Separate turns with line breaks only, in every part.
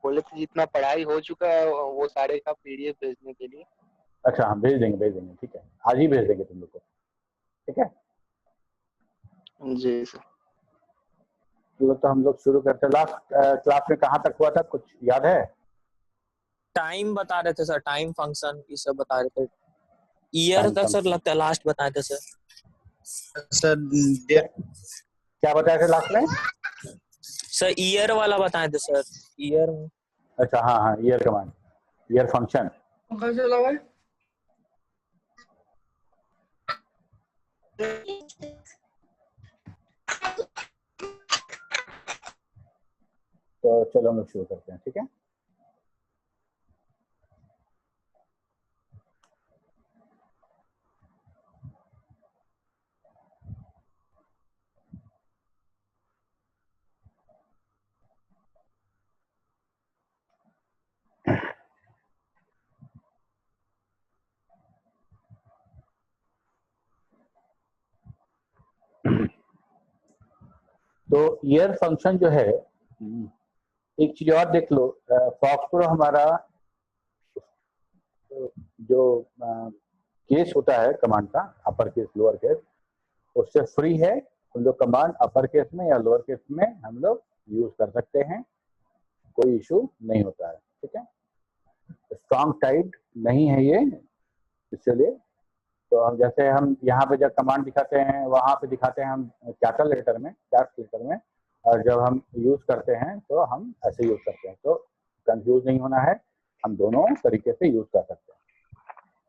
बोले थे जितना पढ़ाई हो चुका है वो सारे का पीडीएफ भेजने के लिए।
अच्छा, हम भेज देंगे, ठीक है, आज ही भेज देंगे तुम लोग को, ठीक है।
जी सर।
तो हम लोग शुरू करते हैं। लास्ट क्लास में कहाँ तक हुआ था, कुछ याद है?
टाइम बता रहे थे सर, टाइम फंक्शन ये सब बता रहे थे। ईयर
Time
का सर
function।
लगता है लास्ट बताए थे सर।
सर डेट
क्या बताए थे लास्ट में?
सर ईयर वाला बताए थे सर, ईयर।
अच्छा, हाँ हाँ, ईयर कमांड, ईयर फंक्शन। तो चलो हम लोग शुरू करते हैं, ठीक है। तो ईयर फंक्शन जो है, एक चीज और देख लो, फॉक्सट्रो हमारा जो केस होता है कमांड का, अपर केस लोअर केस, उससे फ्री है। हम लोग कमांड अपर केस में या लोअर केस में हम लोग यूज कर सकते हैं, कोई इशू नहीं होता है, ठीक है। स्ट्रॉन्ग टाइप नहीं है ये, इसलिए तो हम जैसे हम यहाँ पे जब कमांड दिखाते हैं वहां पे दिखाते हैं हम कैपिटल लेटर में, कैप्स लेटर में, और जब हम यूज करते हैं तो हम ऐसे यूज करते हैं। तो कंफ्यूज नहीं होना है, हम दोनों तरीके से यूज कर सकते हैं।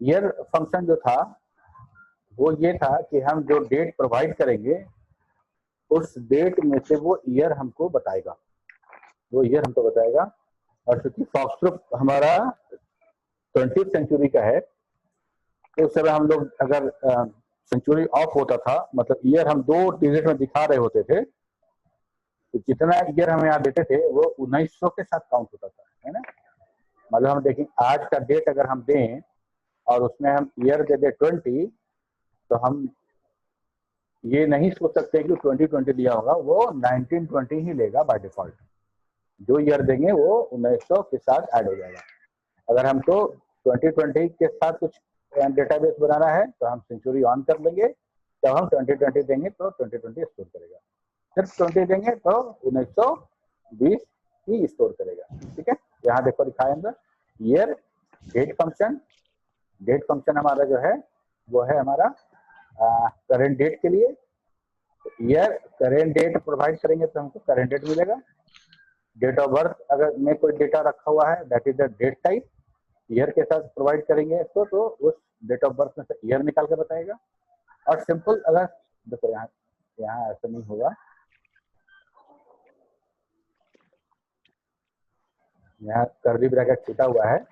ईयर फंक्शन जो था वो ये था कि हम जो डेट प्रोवाइड करेंगे उस डेट में से वो ईयर हमको बताएगा, वो ईयर हमको बताएगा। और चूंकि फॉक्सट्रो हमारा 20th सेंचुरी का है, तो उस समय हम लोग अगर सेंचुरी ऑफ होता था, मतलब ईयर हम 2 डिजिट में दिखा रहे होते थे, तो जितना ईयर हम यहाँ देते थे वो 1900 के साथ काउंट होता था, है ना। मतलब हम देखें आज का डेट अगर हम दें और उसमें हम ईयर दे दे 20, तो हम ये नहीं सोच सकते कि 2020 दिया होगा, वो 1920 ही लेगा बाय डिफॉल्ट। जो ईयर देंगे वो 1900 के साथ ऐड हो जाएगा। अगर हमको 2020 के साथ कुछ डेटाबेस बनाना है तो हम सेंचुरी ऑन कर लेंगे, जब हम 2020 देंगे तो 2020 स्टोर करेगा, सिर्फ 20 देंगे तो 1920 ही स्टोर करेगा, ठीक है। यहाँ देखो दिखाए अंदर year date function. Date function हमारा जो है वो है हमारा करेंट डेट के लिए। ईयर करेंट डेट प्रोवाइड करेंगे तो हमको करेंट डेट मिलेगा। डेट ऑफ बर्थ अगर में कोई डेटा रखा हुआ है that is the date type, year के साथ प्रोवाइड करेंगे इसको तो उस डेट ऑफ बर्थ में से ईयर निकाल के बताएगा। और सिंपल अगर देखो यहाँ ऐसा नहीं होगा, यहाँ कर्ली ब्रैकेट छूटा हुआ है,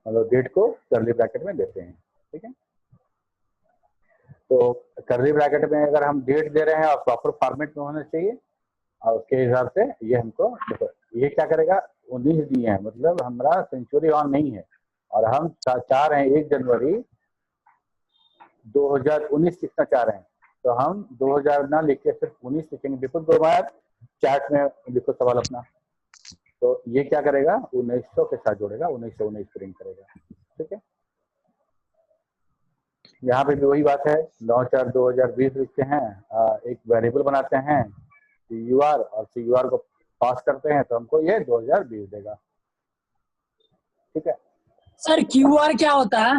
मतलब डेट को कर्ली ब्रैकेट में देते हैं, ठीक है। तो कर्ली ब्रैकेट में अगर हम डेट दे रहे हैं और प्रॉपर फॉर्मेट में होना चाहिए, और उसके हिसाब से ये हमको देखो ये क्या करेगा, 19 दिए हैं मतलब हमारा सेंचुरी ऑन नहीं है, और हम चाह रहे हैं 1 जनवरी 2019 लिखना चाह रहे हैं, तो हम 2000 ना लिख के सिर्फ 19 लिखेंगे। देखो 2 बार चैट में लिखो सवाल अपना, तो ये क्या करेगा 1900 के साथ जोड़ेगा, 1919 प्रिंट करेगा, ठीक है। यहाँ पे भी वही बात है, 9/4/2020 लिखते हैं, एक वेरिएबल बनाते हैं CUR और CUR को पास करते हैं तो हमको ये 2020 देगा, ठीक है।
सर QR क्या होता है?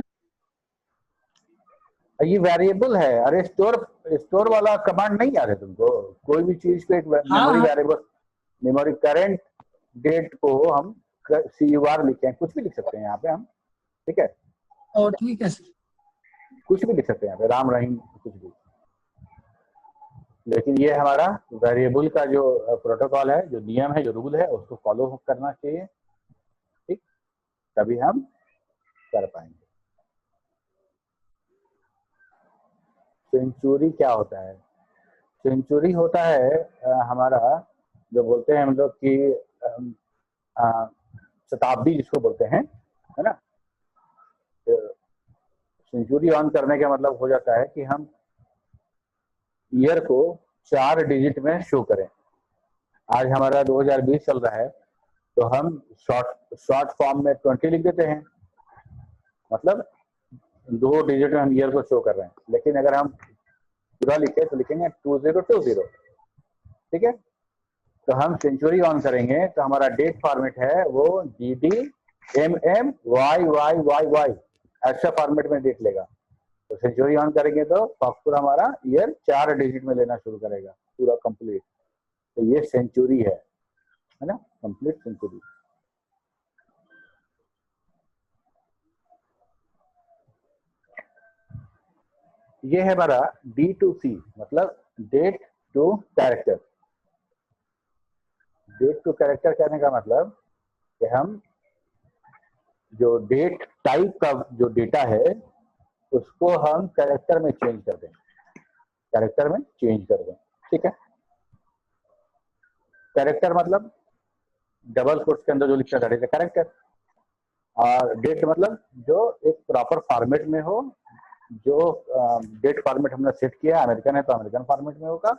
ये वेरिएबल है। अरे स्टोर वाला कमांड नहीं आ रहा तुमको? कोई भी चीज को एक memory variable, memory current date को हम CUR लिखे हैं, कुछ भी लिख सकते हैं यहाँ पे हम, ठीक है।
और ठीक है सर,
कुछ भी लिख सकते हैं यहाँ पे, राम रहीम कुछ भी। लेकिन ये हमारा वेरिएबल का जो प्रोटोकॉल है, जो नियम है, जो रूल है, उसको फॉलो करना चाहिए, ठीक, तभी हम कर पाएंगे। सेंचुरी क्या होता है? सेंचुरी होता है हमारा जो बोलते हैं हम लोग कि शताब्दी जिसको बोलते हैं, है ना। सेंचुरी ऑन करने का मतलब हो जाता है कि हम ईयर को 4 डिजिट में शो करें। आज हमारा 2020 चल रहा है, तो हम शॉर्ट फॉर्म में 20 लिख देते हैं, मतलब 2 डिजिट में हम ईयर को शो कर रहे हैं। लेकिन अगर हम पूरा लिखे तो लिखेंगे 2020, ठीक है। तो हम सेंचुरी ऑन करेंगे तो हमारा डेट फॉर्मेट है वो DD MM YYYY, ऐसा फॉर्मेट में डेट लेगा। तो सेंचुरी ऑन करेंगे तो फॉक्सट्रॉट हमारा ईयर 4 डिजिट में लेना शुरू करेगा, पूरा कंप्लीट। तो ये सेंचुरी है ना, कंप्लीट सेंचुरी। ये है हमारा D2C, मतलब date to character. Date to character कहने का मतलब कि हम जो डेट टाइप का जो डेटा है उसको हम कैरेक्टर में चेंज कर दें, कैरेक्टर में चेंज कर दें, ठीक है। कैरेक्टर मतलब डबल कोट्स के अंदर जो लिखा है कैरेक्टर, और डेट मतलब जो एक प्रॉपर फॉर्मेट में हो, जो डेट फॉर्मेट हमने सेट किया, अमेरिकन है तो अमेरिकन फॉर्मेट में होगा,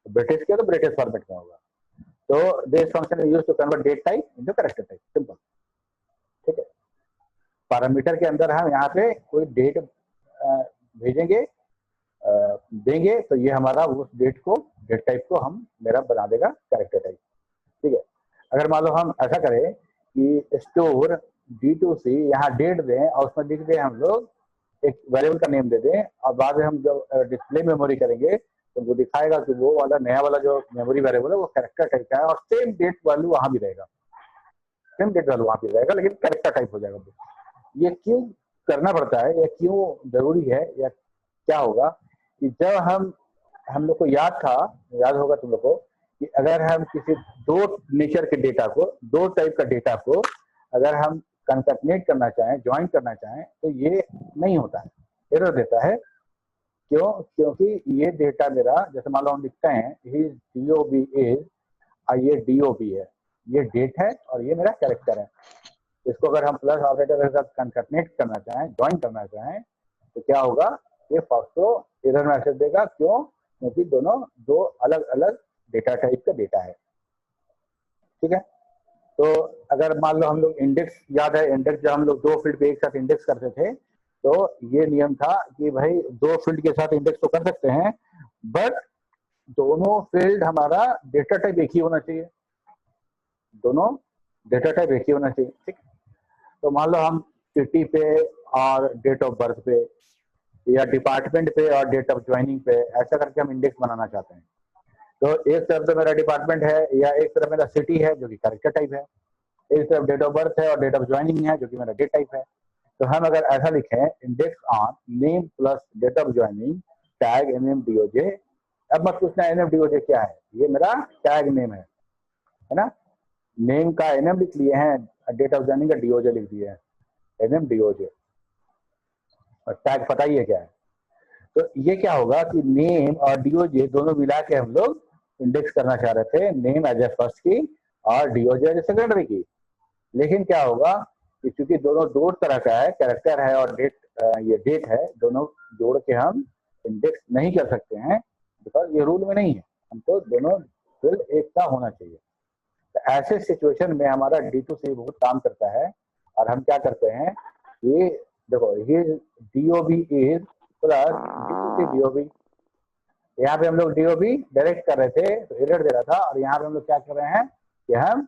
ब्रिटिश किया तो ब्रिटिश फॉर्मेट में होगा। तो this function is used to convert date type into character type, simple, ठीक है। पैरामीटर के अंदर हम यहाँ पे कोई डेट भेजेंगे, देंगे, तो ये हमारा उस डेट को, डेट टाइप को हम मेरा बना देगा कैरेक्टर टाइप, ठीक है। अगर मान लो हम ऐसा करें कि स्टोर D2C यहाँ डेट दें और उसमें लिख दें हम लोग एक वेरिएबल का नेम दे दें, और बाद में हम जब डिस्प्ले मेमोरी करेंगे तो वो दिखाएगा कि वो वाला नया वाला जो मेमोरी वेरिएबल है वो कैरेक्टर टाइप का है, और सेम डेट वैल्यू वहां भी रहेगा, सेम डेट वैल्यू वहां भी रहेगा, लेकिन कैरेक्टर टाइप हो जाएगा। ये क्यों करना पड़ता है, या क्यों जरूरी है, या क्या होगा कि जब हम लोग को याद होगा तुम लोग को कि अगर हम किसी दो नेचर के डेटा को, दो टाइप का डेटा को अगर हम कंकैटिनेट करना चाहें, ज्वाइन करना चाहें, तो ये नहीं होता है, एरर देता है। क्यों? क्योंकि ये डेटा मेरा, जैसे मान लो हम लिखते हैं ही DOB इज, ये DOB है, ये डेट है और ये मेरा कैरेक्टर है। इसको अगर हम प्लस ऑपरेटर के साथ कंकैटिनेट करना चाहें, ज्वाइन करना चाहें, तो क्या होगा, ये फॉक्सट्रॉट एरर मैसेज देगा। क्यों? क्योंकि दोनों दो अलग अलग डेटा टाइप का डेटा है, ठीक है। तो अगर मान लो हम लोग इंडेक्स, याद है इंडेक्स जब हम लोग दो फील्ड पे एक साथ इंडेक्स करते थे, तो ये नियम था कि भाई दो फील्ड के साथ इंडेक्स तो कर सकते हैं, बट दोनों फील्ड हमारा डेटा टाइप एक ही होना चाहिए, दोनों डेटा टाइप एक ही होना चाहिए, ठीक। तो मान लो हम सिटी पे और डेट ऑफ बर्थ पे, या डिपार्टमेंट पे और डेट ऑफ ज्वाइनिंग पे, ऐसा करके हम इंडेक्स बनाना चाहते हैं। तो एक तरफ तो मेरा डिपार्टमेंट है, या एक तरफ मेरा सिटी है जो कि कैरेक्टर टाइप है, एक तरफ डेट ऑफ बर्थ है और डेट ऑफ ज्वाइनिंग है जो कि मेरा डेट टाइप है। तो हम अगर ऐसा लिखें index on name plus date of joining tag NMDOJ, अब मत पूछना NMDOJ क्या है, ये मेरा टैग नेम है ना। नेम का NM लिख लिए हैं, डेट ऑफ ज्वाइनिंग का DOJ लिख दिए हैं, NMDOJ, और टैग पता ही है क्या है। तो ये क्या होगा कि नेम और DOJ दोनों मिला के हम लोग इंडेक्स करना चाह रहे थे, नेम एज ए फर्स्ट की और DOJ एज ए सेकेंडरी की। लेकिन क्या होगा कि चूंकि दोनों दो तरह का है, कैरेक्टर है और डेट, ये डेट है, दोनों जोड़ के हम इंडेक्स नहीं कर सकते हैं, बिकॉज ये रूल में नहीं है, हमको दोनों फील्ड एक सा होना चाहिए। तो ऐसे सिचुएशन में हमारा D2C बहुत काम करता है, और हम क्या करते हैं, ये देखो ये DOB is plus D2C DOB, यहाँ पे हम लोग DOB डायरेक्ट कर रहे थे तो एरर दे रहा था, और यहाँ पे हम लोग क्या कर रहे हैं कि हम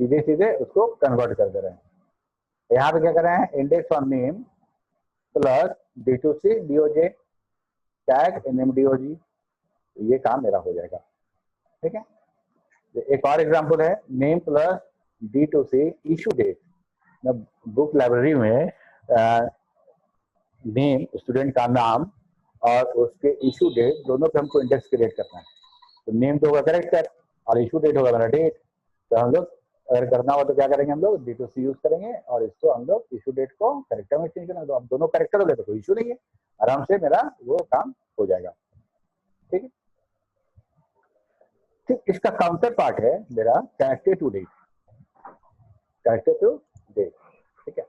सीधे सीधे उसको कन्वर्ट कर दे रहे हैं। यहाँ पे क्या कर रहे हैं, index on name plus D2C DOJ tag NMDOJ, ये काम मेरा हो जाएगा, ठीक है। एक और एग्जांपल है name plus D2C issue date. Book library में नेम, स्टूडेंट का नाम, और उसके इशू डेट दोनों पे हमको इंडेक्स क्रिएट करना है। तो नेम तो होगा कैरेक्टर और इशू डेट होगा मेरा डेट। तो हम लोग अगर करना हो तो क्या करेंगे, हम लोग D2C यूज करेंगे और इसको हम लोग इशू डेट को कैरेक्टर में चेंज करेंगे। तो अब दोनों कैरेक्टर हो गए तो कोई इशू नहीं है, आराम से मेरा वो काम हो जाएगा, ठीक है। ठीक, इसका काउंटर पार्ट है मेरा character to date, character to date, ठीक है।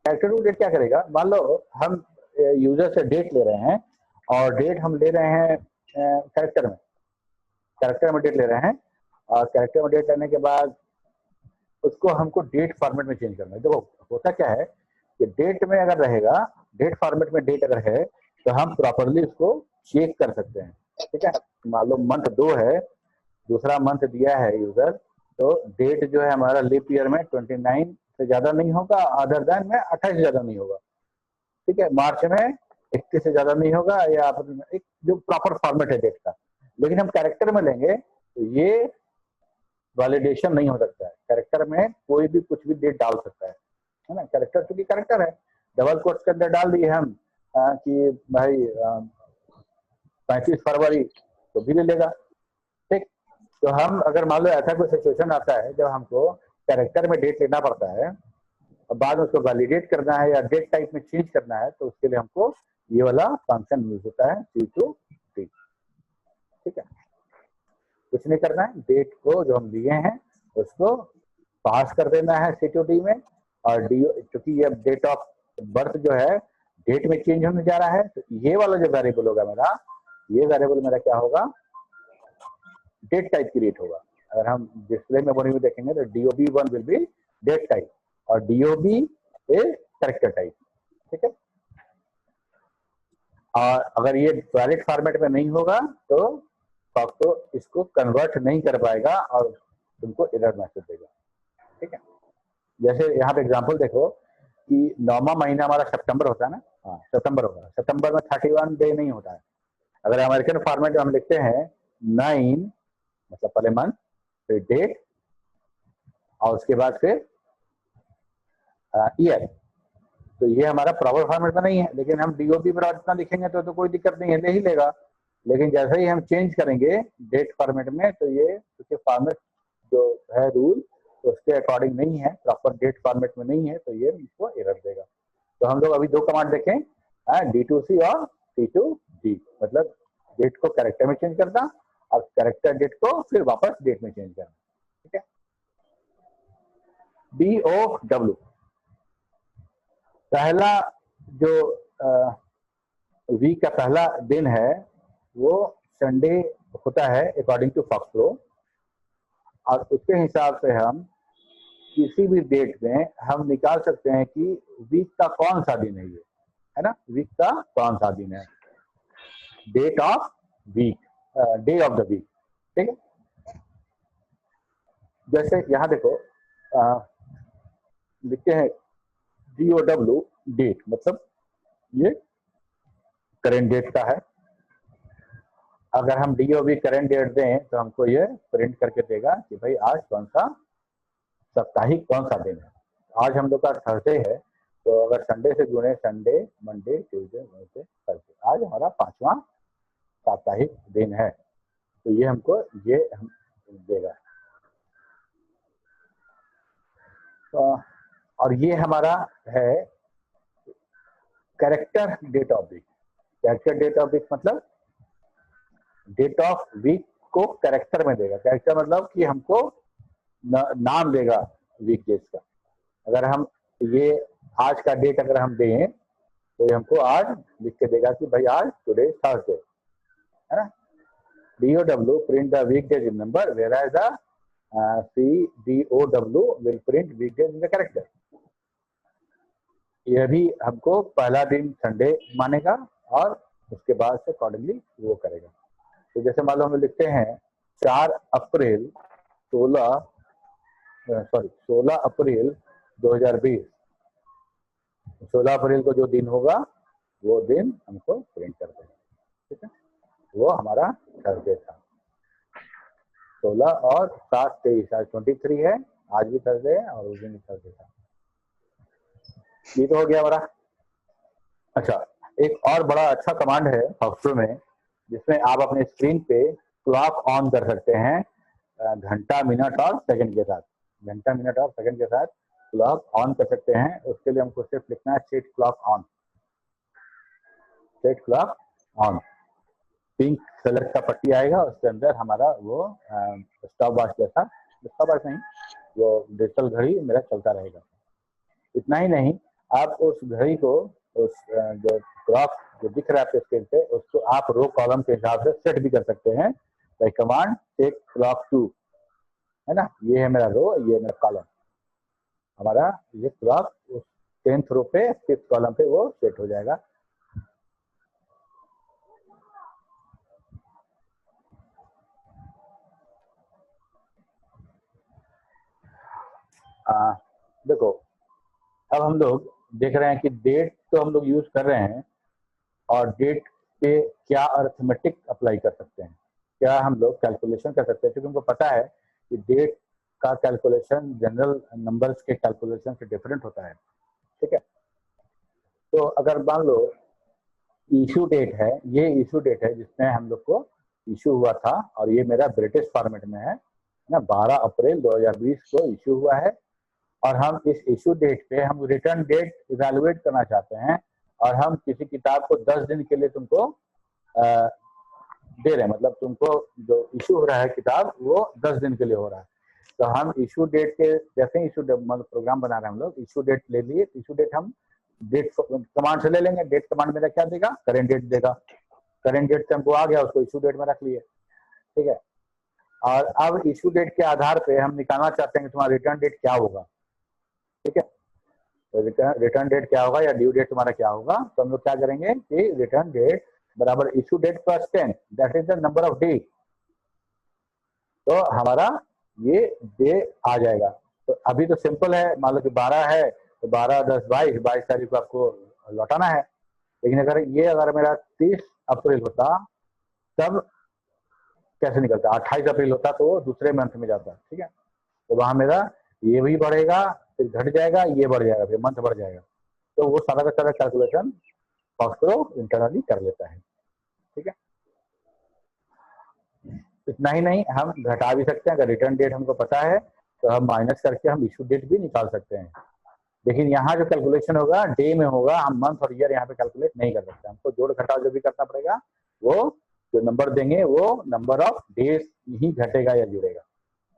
कैरेक्टर टू डेट क्या करेगा, मान लो हम यूजर से डेट ले रहे हैं और डेट हम ले रहे हैं कैरेक्टर में डेट ले रहे हैं, और कैरेक्टर में डेट लेने के बाद उसको हमको डेट फॉर्मेट में चेंज करना है। देखो होता क्या है कि डेट में अगर रहेगा, डेट फॉर्मेट में डेट अगर है तो हम प्रॉपरली उसको चेक कर सकते हैं। ठीक है, मान लो मंथ 2 है, दूसरा मंथ दिया है यूजर, तो डेट जो है हमारा लीप ईयर में 29 से ज्यादा नहीं होगा, अदर देन में 28 से ज्यादा नहीं होगा। ठीक है, मार्च में 31 से ज्यादा नहीं होगा, या एक जो प्रॉपर फॉर्मेट है डेट का। लेकिन हम कैरेक्टर में लेंगे तो ये वैलिडेशन नहीं हो सकता है। कैरेक्टर में कोई भी कुछ भी डेट डाल सकता है ना। कैरेक्टर क्योंकि कैरेक्टर है, डबल कोट्स के अंदर डाल दिए हम कि भाई 35 फरवरी तो भी ले लेगा। ठीक, तो हम अगर मान लो ऐसा कोई सिचुएशन आता है जब हमको कैरेक्टर में डेट लेना पड़ता है और बाद में उसको वैलिडेट करना है या डेट टाइप में चेंज करना है, तो उसके लिए हमको ये वाला फंक्शन यूज होता है C2D। ठीक है, कुछ नहीं करना है, डेट को जो हम लिए हैं उसको पास कर देना है C2D में, और क्योंकि ये डेट ऑफ बर्थ जो है डेट में चेंज होने जा रहा है, तो ये वाला जो वेरिएबल होगा मेरा, ये वेरिएबल मेरा क्या होगा, डेट टाइप क्रिएट होगा। अगर हम डिस्प्ले में बनी हुई देखेंगे तो DOB1 will be date type और DOB इज कैरेक्टर टाइप। ठीक है, और अगर ये वैलिड फॉर्मेट में नहीं होगा तो तो इसको कन्वर्ट नहीं कर पाएगा और तुमको एरर मैसेज देगा। ठीक है, जैसे यहाँ पे एग्जांपल देखो कि 9वां महीना हमारा सितंबर होता है ना, हाँ सितंबर होगा, सितंबर में 31 डे नहीं होता है। अगर अमेरिकन फॉर्मेट में हम लिखते हैं 9 मतलब पहले मंथ, फिर डेट और उसके बाद फिर ईयर, तो ये हमारा प्रॉपर फॉर्मेट में नहीं है। लेकिन हम DOB पर इतना लिखेंगे तो कोई दिक्कत नहीं है, ले ही लेगा। लेकिन जैसे ही हम चेंज करेंगे डेट फॉर्मेट में, तो ये क्योंकि फॉर्मेट जो है रूल तो उसके अकॉर्डिंग नहीं है, प्रॉपर डेट फॉर्मेट में नहीं है, तो ये इसको एरर देगा। तो हम लोग अभी 2 कमांड देखें, D2C और C2D, मतलब डेट को कैरेक्टर में चेंज करना और कैरेक्टर डेट को फिर वापस डेट में चेंज करना। ठीक है, DOW पहला जो वीक का पहला दिन है वो संडे होता है अकॉर्डिंग टू फॉक्सट्रो, और उसके हिसाब से हम किसी भी डेट में हम निकाल सकते हैं कि वीक का कौन सा दिन है ये, है ना, वीक का कौन सा दिन है, date of week, day of the week. ठीक है, जैसे यहाँ देखो लिखते हैं DOW डेट, मतलब ये करेंट डेट का है। अगर हम DOB करेंट डेट दें तो हमको ये प्रिंट करके देगा कि भाई आज कौन सा साप्ताहिक कौन सा दिन है। आज हम लोग का थर्सडे है, तो अगर संडे से जुड़े Sunday, Monday, Tuesday, Wednesday, Thursday, आज हमारा 5वां साप्ताहिक दिन है, तो ये हमको ये हम देगा। और ये हमारा है character date of week. Character date of week मतलब डेट ऑफ वीक को कैरेक्टर में देगा। कैरेक्टर मतलब कि हमको नाम देगा वीक डेज का। अगर हम ये आज का डेट अगर हम दें तो ये हमको आज लिख के देगा कि भाई आज टुडे थर्सडे, है ना। DOW print the week days in number, whereas the CDOW will print weekdays in the character। यह भी हमको पहला दिन संडे मानेगा और उसके बाद से अकॉर्डिंगली वो करेगा। तो जैसे मान लो हम लिखते हैं 16 अप्रैल 2020, 16 अप्रैल को जो दिन होगा वो दिन हमको प्रिंट कर देगा। ठीक है, वो हमारा थर्सडे था। 16 और 7 23, आज 23 है, आज भी थर्सडे है और उस दिन भी थर्सडे था। ये तो हो गया हमारा। अच्छा, एक और बड़ा अच्छा कमांड है सॉफ्टवेयर में जिसमें आप अपने स्क्रीन पे क्लॉक ऑन कर सकते हैं घंटा, मिनट और सेकंड के साथ। घंटा, मिनट और सेकंड के साथ क्लॉक ऑन कर सकते हैं। उसके लिए हमको सिर्फ लिखना है set clock on, set clock on. Pink colour का पट्टी आएगा, उसके अंदर हमारा वो स्टॉप वॉच जैसा, स्टॉप वॉच नहीं, वो डिजिटल घड़ी मेरा चलता रहेगा। इतना ही नहीं, आप उस घड़ी को, उस जो क्लॉक जो दिख रहा है आपके स्क्रीन पे, उसको आप रो कॉलम के हिसाब से सेट भी कर सकते हैं by command take clock to, है ना। ये है मेरा रो, ये है मेरा कॉलम, हमारा ये क्लॉक उस 10th रो पे 5th कॉलम पे वो सेट हो जाएगा। देखो अब हम लोग देख रहे हैं कि डेट तो हम लोग यूज कर रहे हैं, और डेट पे क्या अर्थमेटिक अप्लाई कर सकते हैं, क्या हम लोग कैलकुलेशन कर सकते हैं, क्योंकि हमको पता है कि डेट का कैलकुलेशन जनरल नंबर्स के कैलकुलेशन से डिफरेंट होता है, ठीक है। तो अगर मान लो इशू डेट है, ये इशू डेट है जिसमें हम लोग को इशू हुआ था, और ये मेरा ब्रिटिश फॉर्मेट में है ना, 12 अप्रैल 2020 को इशू हुआ है, और हम इस इशू डेट पे हम रिटर्न डेट इवेलुएट करना चाहते हैं, और हम किसी किताब को 10 दिन के लिए तुमको दे रहे हैं, मतलब तुमको जो इशू हो रहा है किताब वो 10 दिन के लिए हो रहा है। तो हम इशू डेट के जैसे ही इशू मतलब प्रोग्राम बना रहे हैं हम लोग, इशू डेट ले लिए, इशू डेट हम डेट कमांड से ले लेंगे। डेट कमांड मेरा क्या देगा, करेंट डेट देगा, करेंट डेट से हमको आ गया, उसको इशू डेट में रख लिए, ठीक है। और अब इशू डेट के आधार पे हम निकालना चाहते हैं कि तुम्हारा रिटर्न डेट क्या होगा, ठीक है। तो रिटर्न डेट क्या होगा या ड्यू डेट तुम्हारा क्या होगा, तो हम लोग क्या करेंगे कि रिटर्न डेट बराबर issue date plus 10, that is the number of day. तो हमारा ये डे आ जाएगा। तो अभी तो सिंपल है, मान लो कि 12 है तो 12, 10, 22 तारीख को आपको लौटाना है। लेकिन अगर मेरा 30 अप्रैल होता तब कैसे निकलता, 28 अप्रैल होता तो वो दूसरे मंथ में जाता, ठीक है। तो वहां मेरा ये भी बढ़ेगा, फिर घट जाएगा, ये बढ़ जाएगा, फिर मंथ बढ़ जाएगा। तो वो सारा का सारा कैलकुलेशन फॉक्सट्रो इंटरनली कर लेता है, ठीक है। इतना ही नहीं, हम घटा भी सकते हैं। अगर रिटर्न डेट हमको पता है तो हम माइनस करके हम इशू डेट भी निकाल सकते हैं। लेकिन यहाँ जो कैलकुलेशन होगा डे में होगा, हम मंथ और ईयर यहाँ पे कैलकुलेट नहीं कर सकते। हमको जोड़ घटाव जो भी करना पड़ेगा वो जो नंबर देंगे वो नंबर ऑफ डेज ही घटेगा या जुड़ेगा,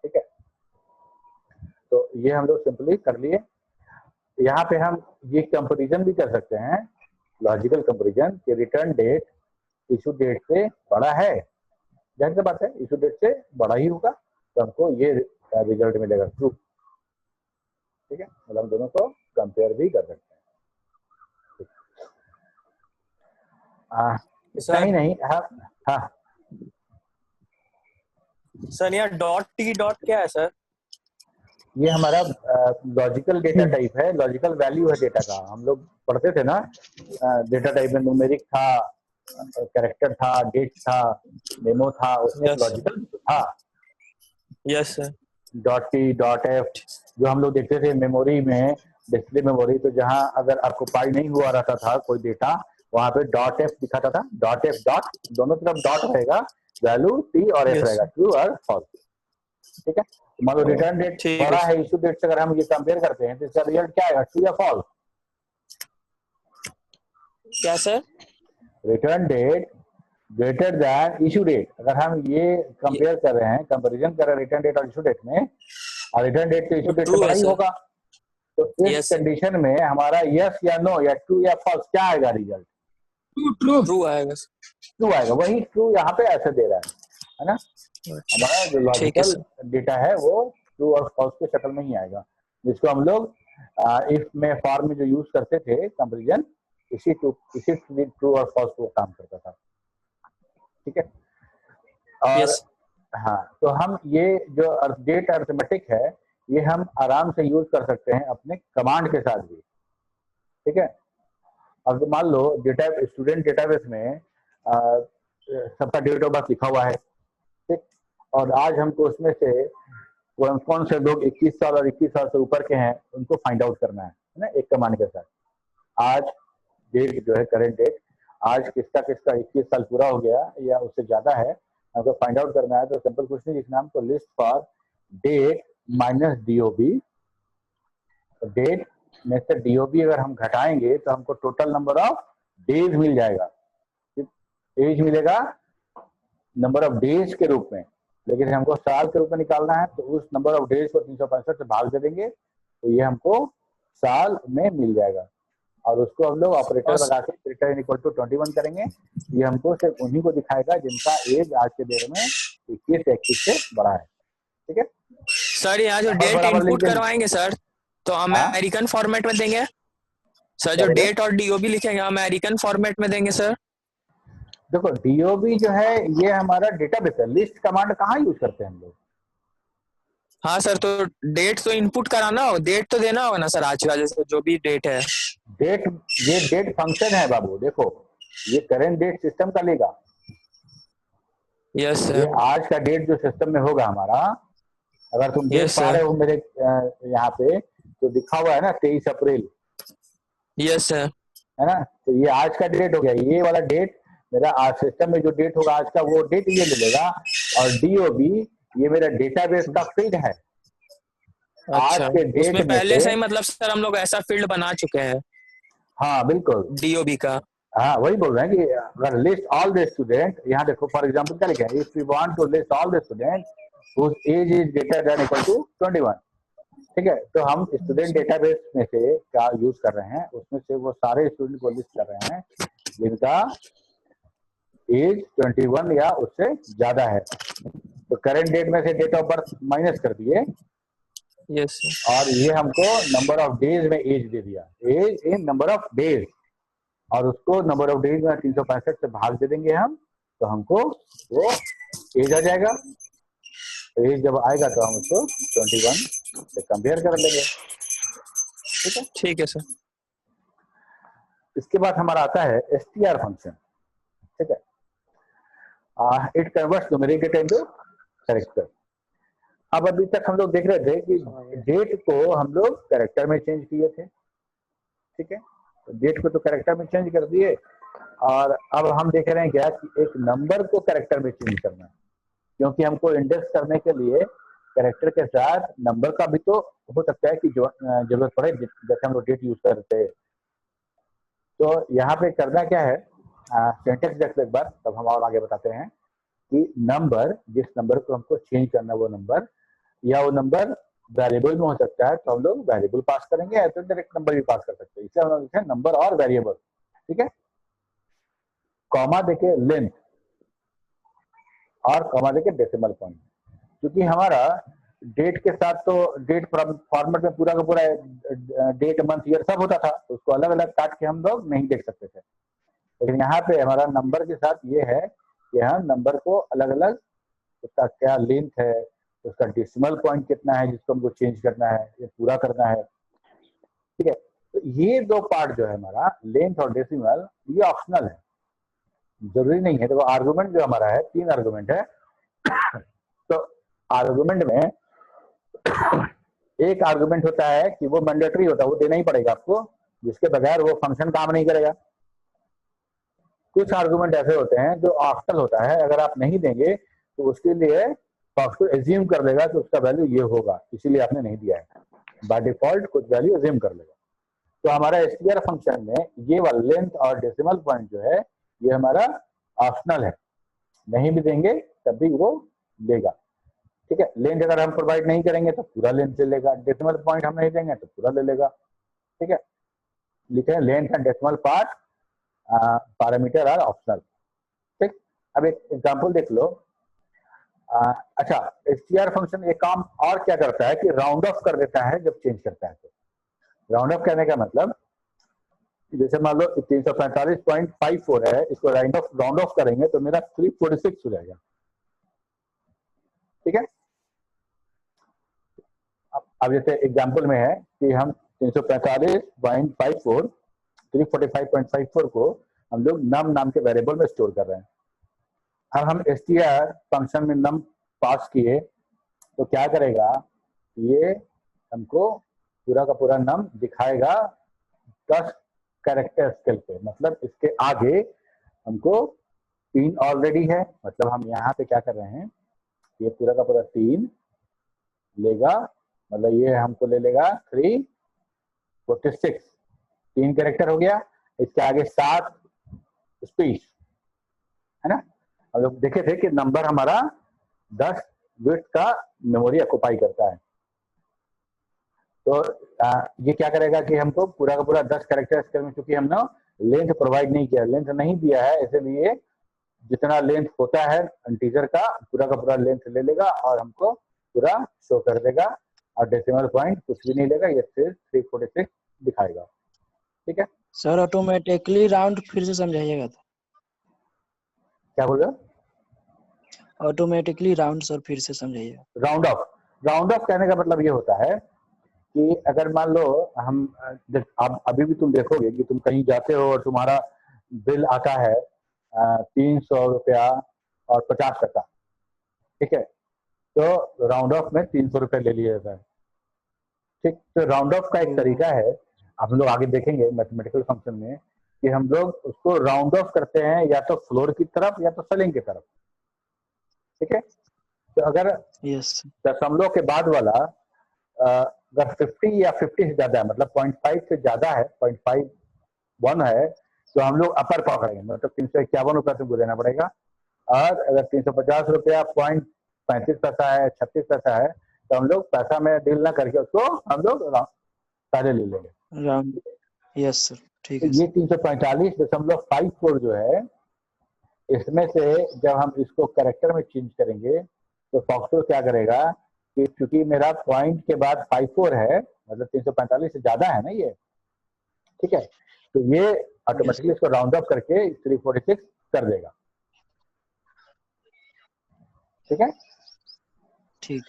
ठीक है। तो ये हम लोग सिंपली कर लिए। यहाँ पे हम ये कंपेरिजन भी कर सकते हैं, लॉजिकल कंपेरिजन, कि रिटर्न डेट इशू डेट से बड़ा है, जाहिर सी बात है इशू डेट से बड़ा ही होगा, तो हमको ये रिजल्ट मिलेगा ट्रू, ठीक है। मतलब हम दोनों को कंपेयर भी कर सकते हैं। इतना ही नहीं, हाँ
सर यहाँ डॉट टी डॉट क्या है सर?
ये हमारा लॉजिकल डेटा टाइप है, लॉजिकल वैल्यू है डेटा का। हम लोग पढ़ते थे ना डेटा टाइप में न्यूमेरिक था, कैरेक्टर था, डेट था, मेमो था, उसमें लॉजिकल था।
Yes sir.
Dot T dot F जो हम लोग देखते थे मेमोरी में, डिस्प्ले मेमोरी, तो जहां अगर आपको पाई नहीं हुआ रहता था कोई डेटा, वहां पे डॉट एफ दिखाता था, डॉट एफ डॉट, दोनों तरफ डॉट रहेगा, वैल्यू टी और एफ रहेगा, ट्रू और फॉल्स, ठीक है। मान लो रिटर्न डेट बड़ा है इशू डेट से, अगर हम ये कंपेयर करते हैं तो इसका रिजल्ट क्या आएगा, ट्रू या फॉल्स?
क्या sir?
Return date greater than issue date. अगर हम ये कंपेयर कर रहे हैं, कंपैरिजन कर रहे हैं रिटर्न डेट और इशू डेट में, और रिटर्न डेट तो इशू डेट से बड़ा ही होगा, तो इस कंडीशन में हमारा यस या नो या ट्रू या फॉल्स क्या आएगा रिजल्ट?
ट्रू आएगा।
ट्रू आएगा, वही ट्रू यहाँ पे ऐसे दे रहा है ना। हमारा जो लॉजिकल डेटा है वो ट्रू और फॉल्स के शक्ल में ही आएगा, जिसको हम लोग इफ में फॉर्म में जो यूज करते थे कंपैरिजन, इसी ट्रू और फॉल्स को काम करता था, ठीक है। और हाँ, तो हम ये जो डेट अर्थमेटिक है ये हम आराम से यूज कर सकते हैं अपने कमांड के साथ भी, ठीक है। अब मान लो डेटा स्टूडेंट डेटाबेस में सबका डेट ऑफ बर्थ लिखा हुआ है, ठीक, और आज हमको उसमें से कौन से लोग 21 साल और 21 साल से ऊपर के हैं उनको फाइंड आउट करना है ना, एक कमांड के साथ। आज डेट जो है करेंट डेट, आज किसका 21 साल पूरा हो गया या उससे ज्यादा है, हमको फाइंड आउट करना है। तो सिंपल कुछ नहीं लिखना, हमको list for date minus DOB. Date में से डीओबी अगर हम घटाएंगे तो हमको टोटल नंबर ऑफ डेज मिल जाएगा, एज मिलेगा नंबर ऑफ डेज के रूप में, लेकिन हमको साल के रूप में निकालना है तो उस नंबर ऑफ डेज को 365 से भाग दे देंगे तो ये हमको साल में मिल जाएगा। और उसको हम लोग ऑपरेटर
और
लगा के रिटर्न इक्वल टू 21 करेंगे। ये हमको सिर्फ उन्हीं को दिखाएगा जिनका एज आज के डेट में 21 या 21 से बड़ा है। ठीक है,
सर यहाँ जो
नंबर
डेट
बराबर लिख
इनपुट
देंगे।
करवाएंगे सर, तो
हाँ
अमेरिकन फॉर्मेट में देंगे सर?
क्या
जो
बोले?
डेट और डीओबी लिखेंगे अमेरिकन फॉर्मेट में देंगे सर?
देखो डीओबी जो है ये हमारा डेटाबेस है, लिस्ट कमांड कहाँ यूज करते हैं हम लोग?
हाँ सर, तो डेट तो इनपुट कराना हो, डेट तो देना होगा ना सर आज का, जैसे जो भी डेट है।
डेट, ये डेट फंक्शन है बाबू, देखो ये करेंट डेट सिस्टम का लेगा।
यस
ये
सर।
आज का डेट जो सिस्टम में होगा हमारा, अगर तुम देख
यस
पा रहे
सर।
हो मेरे यहाँ पे तो दिखा हुआ है ना 23 अप्रैल,
यस सर।
है ना? तो ये आज का डेट हो गया, ये वाला डेट मेरा आज सिस्टम में जो डेट होगा आज का वो डेट ये ले लेगा। और डीओबी ये मेरा डेटाबेस का फील्ड है। आज
अच्छा,
के डेट
उसमें
में
पहले
से,
से ही मतलब सर हम लोग ऐसा फील्ड बना चुके हैं
हाँ बिल्कुल,
डीओबी का।
हाँ वही बोल रहे हैं कि अगर लिस्ट ऑल द स्टूडेंट, यहाँ देखो फॉर एग्जांपल क्या लिखा है, if we want to list all the student whose age is greater than equal to 21। ठीक है, तो हम स्टूडेंट डेटाबेस में से क्या यूज कर रहे हैं, उसमें से वो सारे स्टूडेंट को लिस्ट कर रहे हैं जिनका एज 21 या उससे ज्यादा है। तो करेंट डेट में से डेट ऑफ बर्थ माइनस कर दिए
यस सर।
और ये हमको नंबर ऑफ डेज में एज दे दिया, age in number of days, और उसको नंबर ऑफ डेज में 365 से भाग दे देंगे हम, तो हमको वो एज आ जाएगा। तो एज जब आएगा तो हम उसको 21 से कंपेयर कर लेंगे। ठीक है,
ठीक है सर।
इसके बाद हमारा आता है str फंक्शन। ठीक है, it converts numeric data into character. अब अभी तक हम लोग देख रहे थे कि डेट को हम लोग कैरेक्टर में चेंज किए थे। ठीक है, तो डेट को तो कैरेक्टर में चेंज कर दिए, और अब हम देख रहे हैं क्या कि एक नंबर को कैरेक्टर में चेंज करना है, क्योंकि हमको इंडेक्स करने के लिए कैरेक्टर के साथ नंबर का भी तो हो सकता है कि जो जरूरत पड़े, जैसे हम लोग डेट यूज करते हैं। तो यहाँ पे करना क्या है, सिंटेक्स देख लो एक बार, तब हम और आगे बताते हैं कि नंबर, जिस नंबर को हमको चेंज करना है वो नंबर, या वो नंबर वेरिएबल में हो सकता है तो हम लोग वेरिएबल पास करेंगे, या तो डायरेक्ट नंबर भी पास कर सकते हैं। इसे हम लोग लिखते हैं नंबर और वेरिएबल। ठीक है, कॉमा देके लेंथ और कॉमा देके डेसिमल पॉइंट, क्योंकि हमारा डेट के साथ तो डेट फॉर्मेट में पूरा का पूरा डेट मंथ ईयर सब होता था, उसको अलग अलग काट के हम लोग नहीं देख सकते थे। लेकिन यहाँ पे हमारा नंबर के साथ ये है कि हम नंबर को अलग अलग, उसका क्या लेंथ है, उसका डेसिमल पॉइंट कितना है जिसको हमको चेंज करना है, ये पूरा करना है। ठीक है, तो ये दो पार्ट जो है हमारा लेंथ और डेसिमल, ये ऑप्शनल है, जरूरी नहीं है। तो आर्गुमेंट जो हमारा है, 3 आर्गुमेंट है। तो आर्गुमेंट में एक आर्गुमेंट होता है कि वो मैंडेटरी होता है, वो देना ही पड़ेगा आपको, जिसके बगैर वो फंक्शन काम नहीं करेगा। कुछ आर्गुमेंट ऐसे होते हैं जो ऑप्शनल होता है, अगर आप नहीं देंगे तो उसके लिए फंक्शन एज्यूम कर लेगा कि उसका वैल्यू ये होगा, इसीलिए आपने नहीं दिया है, बाय डिफॉल्ट कुछ वैल्यू एज्यूम कर लेगा। तो हमारा str फंक्शन में ये वाला लेंथ और डेसिमल पॉइंट जो है ये हमारा ऑप्शनल है, नहीं भी देंगे तब भी वो लेगा। ठीक है, लेंथ अगर हम प्रोवाइड नहीं करेंगे तो पूरा लेंथ ले लेगा, डेसिमल पॉइंट हम नहीं देंगे तो पूरा ले लेगा। ठीक है, लिखे हैं length and decimal part parameter are optional. ठीक, अब एक एग्जांपल देख लो। अच्छा, str फंक्शन एक काम और क्या करता है कि राउंड ऑफ कर देता है जब चेंज करता है। तो राउंड ऑफ करने का मतलब, जैसे मान लो 345.54 है, इसको राउंड ऑफ करेंगे तो मेरा 346 हो जाएगा। ठीक है, अब जैसे एग्जांपल में है कि हम 345.54 345.54 को हम लोग नम नाम के वेरिएबल में स्टोर कर रहे हैं। अब हम str फंक्शन में नम पास किए तो क्या करेगा, ये हमको पूरा का पूरा नम दिखाएगा 10 कैरेक्टर स्केल पे, मतलब इसके आगे हमको 3 ऑलरेडी है, मतलब हम यहाँ पे क्या कर रहे हैं, ये पूरा का पूरा 3 लेगा, मतलब ये हमको ले लेगा 346, 3 कैरेक्टर हो गया, इसके आगे 7 स्पेस, है ना। हम लोग देखे थे कि नंबर हमारा 10 बिट का मेमोरी ऑक्युपाई करता है। तो ये क्या करेगा कि हमको पूरा का पूरा 10 कैरेक्टर स्केल में, चूंकि हमने लेंथ प्रोवाइड नहीं किया, लेंथ नहीं दिया है, इसलिए जितना लेंथ होता है इंटीजर का पूरा लेंथ ले लेगा और हमको पूरा शो कर देगा, और डेसिमल पॉइंट कुछ भी नहीं लेगा, ये सिर्फ 346 दिखाएगा। ठीक है
सर ऑटोमेटिकली राउंड फिर से समझाइएगा तो।
क्या बोल रहे हो?
ऑटोमेटिकली राउंड सर फिर से समझाइएगा।
राउंड ऑफ कहने का मतलब ये होता है कि अगर मान लो हम आप अभी भी तुम देखोगे कि तुम कहीं जाते हो और तुम्हारा बिल आता है 300 रुपया और 50 पैसा, ठीक है, तो राउंड ऑफ में 300 रुपया ले लिया जाता है। ठीक, तो राउंड ऑफ का एक तरीका है, आप लोग आगे देखेंगे मैथमेटिकल फंक्शन में, कि हम लोग उसको राउंड ऑफ करते हैं या तो फ्लोर की तरफ या तो सेलिंग की तरफ। ठीक है, तो अगर
यस
दशमलव के बाद वाला अगर 50 या 50 से ज्यादा है, मतलब 0.5 से ज्यादा है, 0.51 है, तो हम लोग अपर पकड़ेंगे, मतलब 351 रुपया तुमको देना पड़ेगा। और अगर 350 रुपया 0.35 पैसा है, 36 पैसा है, तो हम लोग पैसा में डील ना करके उसको हम लोग पहले ले लेंगे।
राउंड, यस सर ठीक
तो
है
ये
सर।
345.54 जो है, इसमें से जब हम इसको कैरेक्टर में चेंज करेंगे तो फॉक्सट्रोट क्या करेगा कि चूंकि मेरा पॉइंट के बाद 54 है, मतलब 345 से ज्यादा है ना ये, ठीक है, तो ये ऑटोमेटिकली इसको राउंड अप करके 346 कर देगा। ठीक है,
ठीक।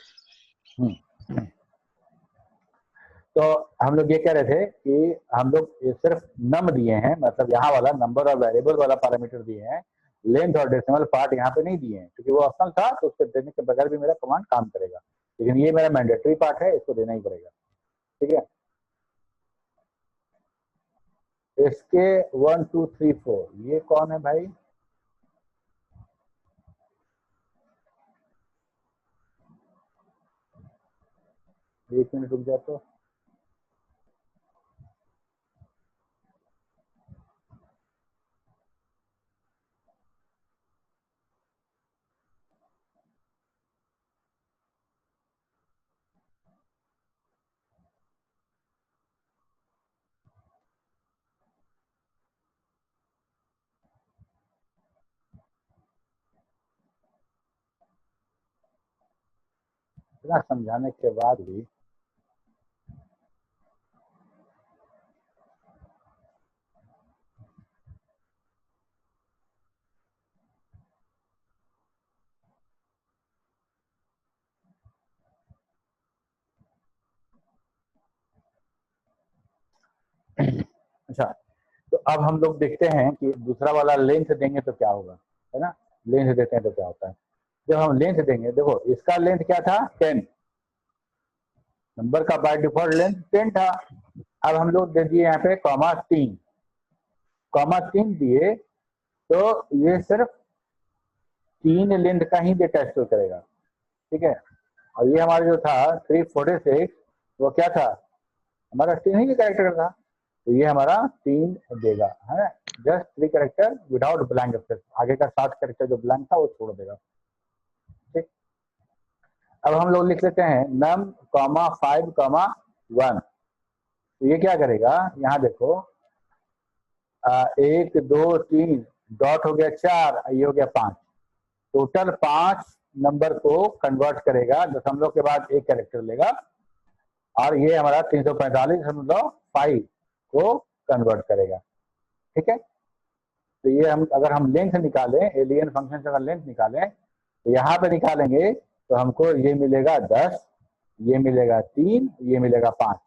तो हम लोग ये कह रहे थे कि हम लोग ये सिर्फ नम दिए हैं, मतलब यहाँ वाला नंबर और वेरिएबल वाला पैरामीटर दिए हैं, लेंथ और डेसिमल पार्ट यहाँ पे नहीं दिए हैं, क्योंकि वो ऑप्शनल था, तो उसके देने के बगैर भी मेरा कमांड काम करेगा, लेकिन ये मेरा मैंडेटरी पार्ट है, इसको देना ही पड़ेगा। ठीक है, इसके 1 2 3 4 ये कौन है भाई? एक मिनट रुक जाओ तो। इतना समझाने के बाद भी अच्छा, तो अब हम लोग देखते हैं कि दूसरा वाला लेंथ देंगे तो क्या होगा, है ना? लेंथ देते हैं तो क्या होता है। जब हम लेंथ देंगे, देखो इसका लेंथ क्या था, 10, नंबर का बाय डिफॉल्ट लेंथ 10 था। अब हम लोग दे दिए यहाँ पे कॉमा 3 दिए, तो ये सिर्फ 3 लेंथ का ही डेटा स्टोर करेगा। ठीक है, और ये हमारा जो था 346 वो क्या था, हमारा 3 ही कैरेक्टर था, तो ये हमारा 3 देगा, है, just 3 character without blank space, आगे का 7 कैरेक्टर जो ब्लैंक था वो छोड़ देगा। ठीक, अब हम लोग लिख लेते हैं num 5 1, तो ये क्या करेगा, यहाँ देखो 1 2 3 डॉट हो गया 4, ये हो गया 5, टोटल 5 नंबर को कन्वर्ट करेगा, दशमलव के बाद एक कैरेक्टर लेगा, और ये हमारा 345.5 को कन्वर्ट करेगा। ठीक है, तो ये हम अगर हम लेंथ निकालें, एलियन फंक्शन से अगर लेंथ निकालें, तो यहाँ पे निकालेंगे तो हमको ये मिलेगा 10, ये मिलेगा 3, ये मिलेगा 5।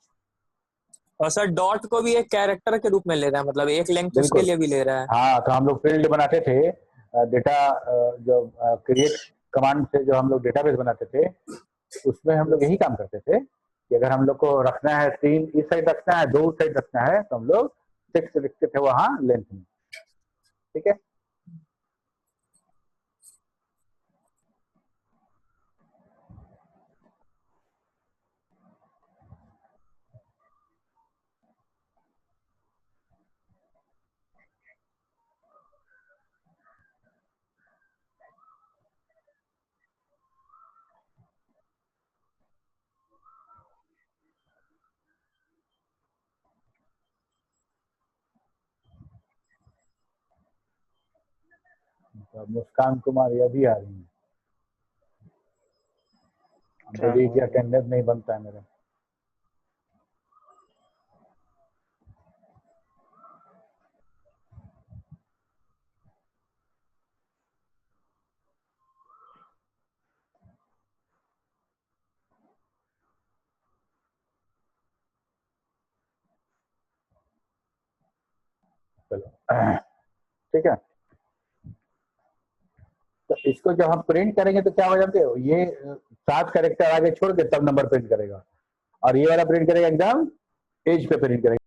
और सर डॉट को भी एक कैरेक्टर के रूप में ले रहा है, मतलब एक लेंथ उसके
बिल्कुल,
लिए भी ले रहा है।
हाँ, तो हम लोग फील्ड बनाते थे डेटा, जो क्रिएट कमांड से जो हम लोग डेटाबेस बनाते थे, उसमें हम लोग यही काम करते थे कि अगर हम लोग को रखना है 3 इस साइड रखना है, 2 उस साइड रखना है, तो हम लोग 6 लिखते थे वहां लेंथ में। ठीक है, तो मुस्कान कुमार ये भी आ रही है। बोलिए कि अटेंडेंस नहीं बनता है मेरा। चलो ठीक है। तो इसको जब हम प्रिंट करेंगे तो क्या हो जाते हो, ये 7 कैरेक्टर आगे छोड़ के तब नंबर प्रिंट करेगा, और ये वाला प्रिंट करेगा एकदम एज पे प्रिंट करेगा।